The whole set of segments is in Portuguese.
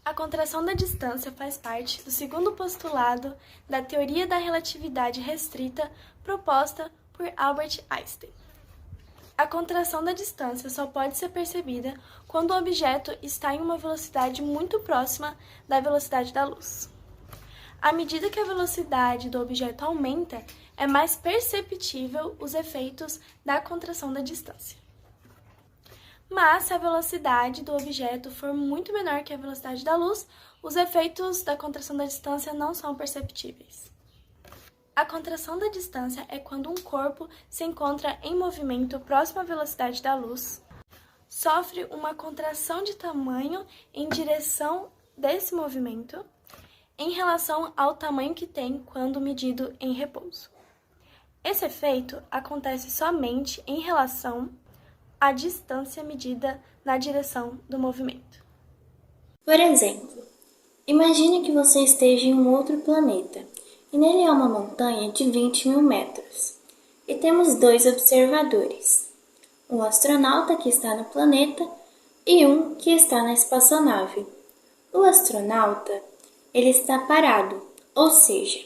A contração da distância faz parte do segundo postulado da teoria da relatividade restrita proposta por Albert Einstein. A contração da distância só pode ser percebida quando o objeto está em uma velocidade muito próxima da velocidade da luz. À medida que a velocidade do objeto aumenta, é mais perceptível os efeitos da contração da distância. Mas se a velocidade do objeto for muito menor que a velocidade da luz, os efeitos da contração da distância não são perceptíveis. A contração da distância é quando um corpo se encontra em movimento próximo à velocidade da luz, sofre uma contração de tamanho em direção desse movimento em relação ao tamanho que tem quando medido em repouso. Esse efeito acontece somente em relação à distância medida na direção do movimento. Por exemplo, imagine que você esteja em um outro planeta e nele há uma montanha de 20.000 metros. E temos dois observadores, um astronauta que está no planeta e um que está na espaçonave. O astronauta, ele está parado, ou seja,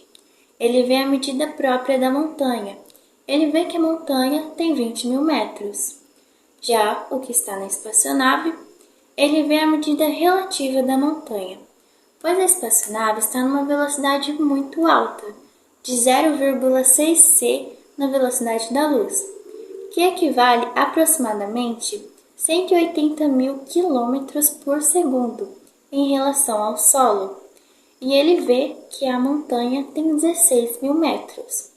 ele vê a medida própria da montanha. Ele vê que a montanha tem 20.000 metros. Já o que está na espaçonave, ele vê a medida relativa da montanha, pois a espaçonave está numa velocidade muito alta, de 0,6 c na velocidade da luz, que equivale a aproximadamente 180.000 km por segundo em relação ao solo. E ele vê que a montanha tem 16.000 metros.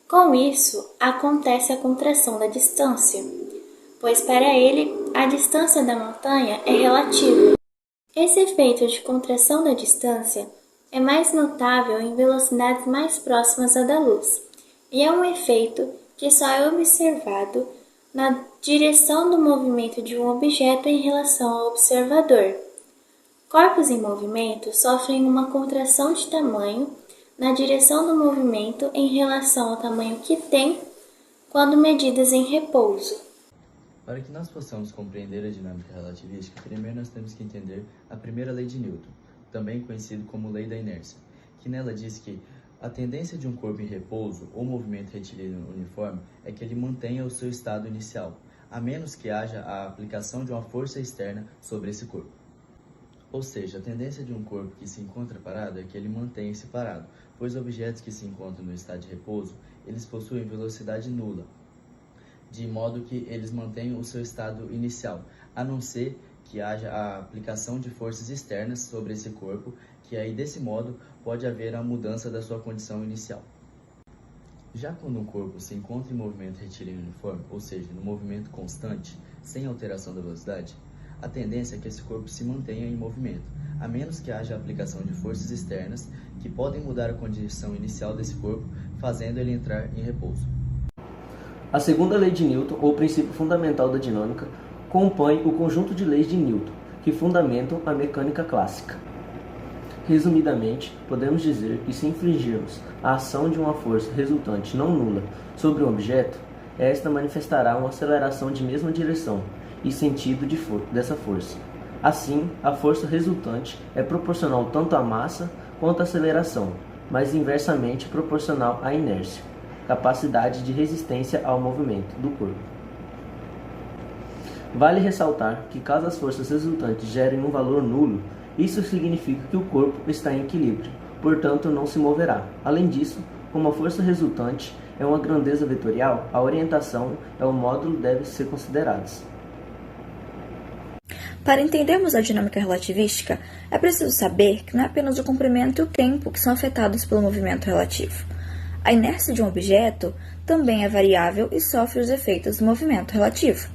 Com isso, acontece a contração da distância, pois para ele, a distância da montanha é relativa. Esse efeito de contração da distância é mais notável em velocidades mais próximas à da luz, e é um efeito que só é observado na direção do movimento de um objeto em relação ao observador. Corpos em movimento sofrem uma contração de tamanho na direção do movimento em relação ao tamanho que tem quando medidas em repouso. Para que nós possamos compreender a dinâmica relativística, primeiro nós temos que entender a primeira lei de Newton, também conhecida como lei da inércia, que nela diz que a tendência de um corpo em repouso ou movimento retilíneo uniforme é que ele mantenha o seu estado inicial, a menos que haja a aplicação de uma força externa sobre esse corpo. Ou seja, a tendência de um corpo que se encontra parado é que ele mantenha-se parado, pois objetos que se encontram no estado de repouso, eles possuem velocidade nula, de modo que eles mantenham o seu estado inicial, a não ser que haja a aplicação de forças externas sobre esse corpo, que aí desse modo pode haver a mudança da sua condição inicial. Já quando um corpo se encontra em movimento retilíneo uniforme, ou seja, no movimento constante, sem alteração da velocidade, a tendência é que esse corpo se mantenha em movimento, a menos que haja a aplicação de forças externas que podem mudar a condição inicial desse corpo, fazendo ele entrar em repouso. A segunda lei de Newton, ou princípio fundamental da dinâmica, compõe o conjunto de leis de Newton, que fundamentam a mecânica clássica. Resumidamente, podemos dizer que se infligirmos a ação de uma força resultante não nula sobre um objeto, esta manifestará uma aceleração de mesma direção e sentido dessa força. Assim, a força resultante é proporcional tanto à massa quanto à aceleração, mas inversamente proporcional à inércia, capacidade de resistência ao movimento do corpo. Vale ressaltar que caso as forças resultantes gerem um valor nulo, isso significa que o corpo está em equilíbrio, portanto não se moverá. Além disso, como a força resultante é uma grandeza vetorial, a orientação e o módulo devem ser considerados. Para entendermos a dinâmica relativística, é preciso saber que não é apenas o comprimento e o tempo que são afetados pelo movimento relativo. A inércia de um objeto também é variável e sofre os efeitos do movimento relativo.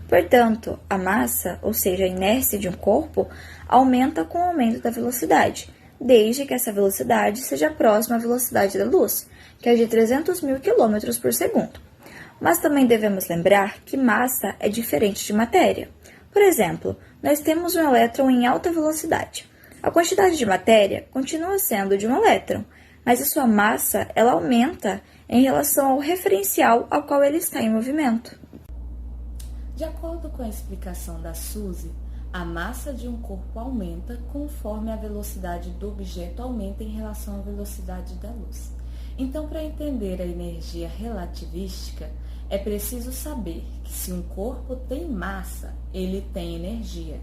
Portanto, a massa, ou seja, a inércia de um corpo, aumenta com o aumento da velocidade, desde que essa velocidade seja próxima à velocidade da luz, que é de 300.000 km por segundo. Mas também devemos lembrar que massa é diferente de matéria. Por exemplo, nós temos um elétron em alta velocidade. A quantidade de matéria continua sendo de um elétron, mas a sua massa ela aumenta em relação ao referencial ao qual ele está em movimento. De acordo com a explicação da Suzy, A massa de um corpo aumenta conforme a velocidade do objeto aumenta em relação à velocidade da luz. Então, para entender a energia relativística, é preciso saber que se um corpo tem massa, ele tem energia.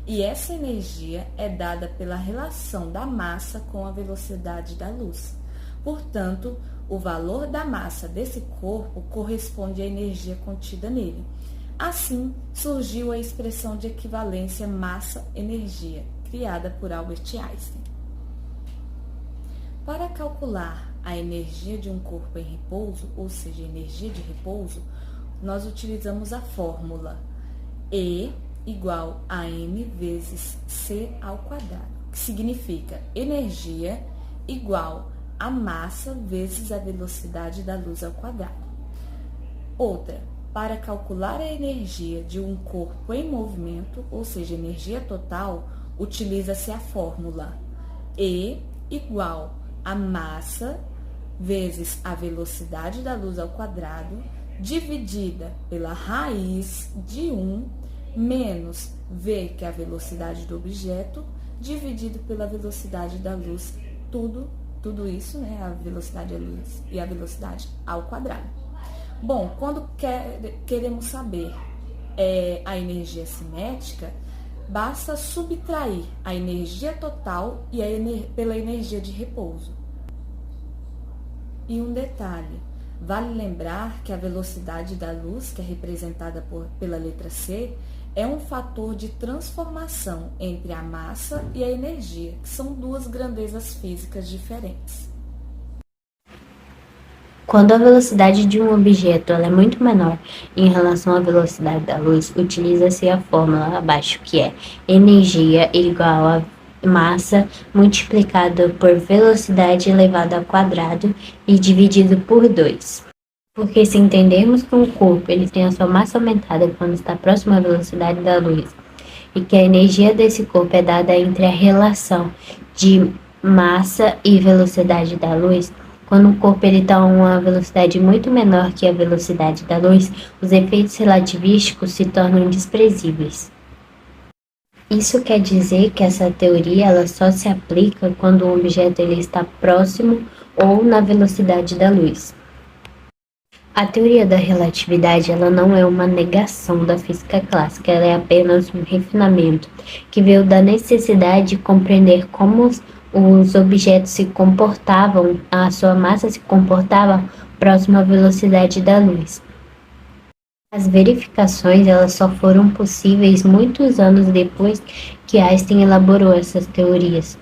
E essa energia é dada pela relação da massa com a velocidade da luz. Portanto, o valor da massa desse corpo corresponde à energia contida nele. Assim, surgiu a expressão de equivalência massa-energia, criada por Albert Einstein. Para calcular a energia de um corpo em repouso, ou seja, energia de repouso, nós utilizamos a fórmula E igual a m vezes c ao quadrado, que significa energia igual a massa vezes a velocidade da luz ao quadrado. Outra, para calcular a energia de um corpo em movimento, ou seja, energia total, utiliza-se a fórmula E igual a massa vezes a velocidade da luz ao quadrado, dividida pela raiz de 1 menos v, que é a velocidade do objeto, dividido pela velocidade da luz, tudo isso, né, a velocidade da luz e a velocidade ao quadrado. Bom, quando queremos saber a energia cinética, basta subtrair a energia total pela energia de repouso. E um detalhe, vale lembrar que a velocidade da luz, que é representada pela letra C, é um fator de transformação entre a massa e a energia, que são duas grandezas físicas diferentes. Quando a velocidade de um objeto ela é muito menor em relação à velocidade da luz, utiliza-se a fórmula abaixo, que é energia igual a massa multiplicado por velocidade elevado ao quadrado e dividido por 2. Porque se entendermos que um corpo ele tem a sua massa aumentada quando está próximo à velocidade da luz e que a energia desse corpo é dada entre a relação de massa e velocidade da luz, quando o corpo está a uma velocidade muito menor que a velocidade da luz, os efeitos relativísticos se tornam desprezíveis. Isso quer dizer que essa teoria ela só se aplica quando o objeto ele está próximo ou na velocidade da luz. A teoria da relatividade ela não é uma negação da física clássica, ela é apenas um refinamento que veio da necessidade de compreender como os objetos se comportavam, a sua massa se comportava próximo à velocidade da luz. As verificações elas só foram possíveis muitos anos depois que Einstein elaborou essas teorias.